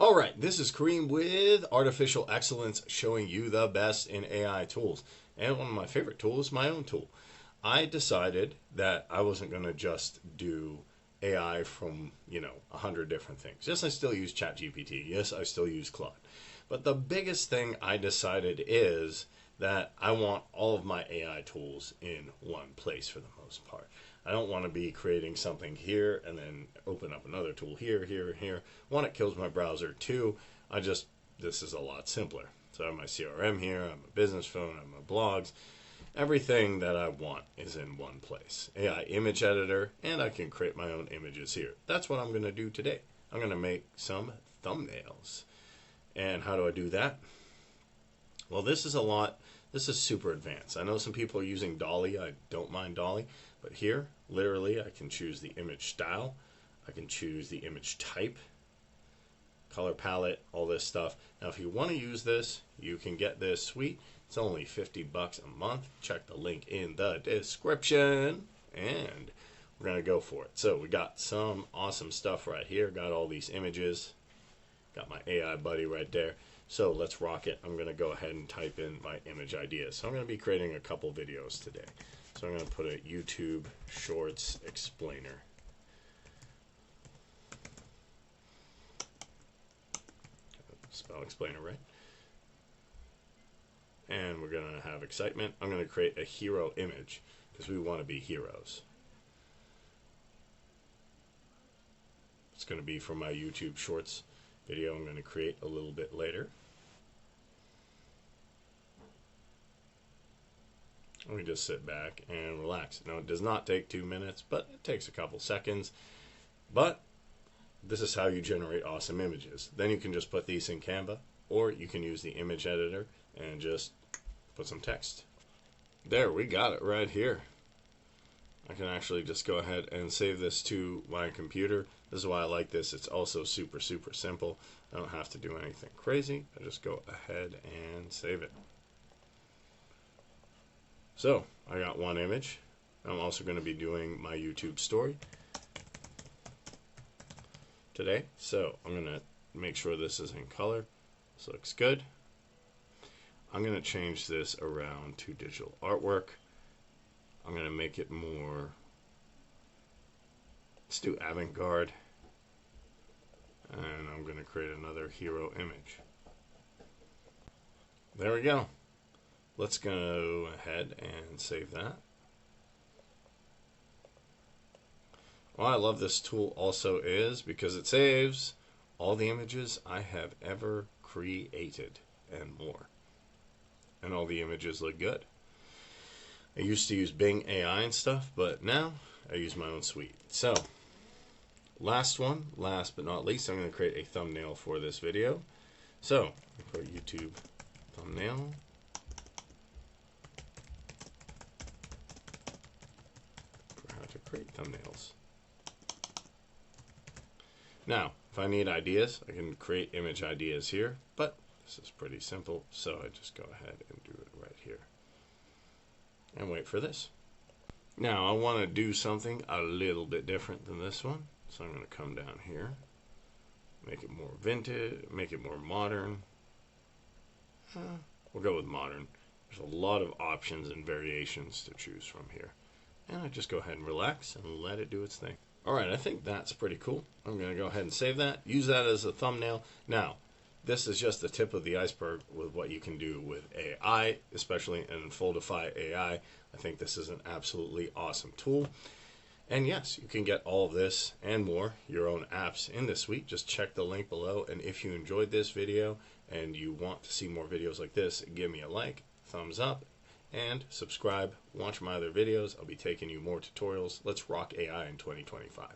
All right, this is Kareem with Artificial Excellence, showing you the best in AI tools. And one of my favorite tools is my own tool. I decided that I wasn't going to just do AI from, 100 different things. Yes, I still use ChatGPT. Yes, I still use Claude. But the biggest thing I decided is that I want all of my AI tools in one place for the most part. I don't want to be creating something here and then open up another tool here, here, here. One, it kills my browser. Two, this is a lot simpler. So I have my CRM here, I have my business phone, I have my blogs. Everything that I want is in one place. AI image editor, and I can create my own images here. That's what I'm going to do today. I'm going to make some thumbnails. And how do I do that? Well, this is super advanced. I know some people are using Dolly. I don't mind Dolly. But here, literally, I can choose the image style. I can choose the image type, color palette, all this stuff. Now, if you want to use this, you can get this suite. It's only $50 a month. Check the link in the description. And we're going to go for it. So we got some awesome stuff right here. Got all these images. Got my AI buddy right there. So let's rock it. I'm going to go ahead and type in my image ideas. So I'm going to be creating a couple videos today. So I'm going to put a YouTube Shorts explainer. Spell explainer right. And we're going to have excitement. I'm going to create a hero image because we want to be heroes. It's going to be for my YouTube Shorts video I'm going to create a little bit later. Let me just sit back and relax. Now, it does not take 2 minutes, but it takes a couple seconds. But this is how you generate awesome images. Then you can just put these in Canva, or you can use the image editor and just put some text. There, we got it right here. I can actually just go ahead and save this to my computer. This is why I like this. It's also super, super simple. I don't have to do anything crazy. I just go ahead and save it. So, I got one image. I'm also going to be doing my YouTube story today. So, I'm going to make sure this is in color. This looks good. I'm going to change this around to digital artwork. I'm going to make it more, let's do avant-garde. And I'm going to create another hero image. There we go. Let's go ahead and save that. What I love this tool also is because it saves all the images I have ever created and more. And all the images look good. I used to use Bing AI and stuff, but now I use my own suite. So, last but not least, I'm going to create a thumbnail for this video. So, I put YouTube thumbnail. For how to create thumbnails. Now, if I need ideas, I can create image ideas here, but this is pretty simple, so I just go ahead and do it right here. And wait for this. Now I want to do something a little bit different than this one. So I'm going to come down here, make it more vintage, make it more modern. We'll go with modern. There's a lot of options and variations to choose from here. And I just go ahead and relax and let it do its thing. Alright, I think that's pretty cool. I'm going to go ahead and save that. Use that as a thumbnail. Now, this is just the tip of the iceberg with what you can do with AI, especially in Unfoldify AI. I think this is an absolutely awesome tool. And yes, you can get all of this and more, your own apps in this suite. Just check the link below. And if you enjoyed this video and you want to see more videos like this, give me a like, thumbs up, and subscribe. Watch my other videos. I'll be taking you more tutorials. Let's rock AI in 2025.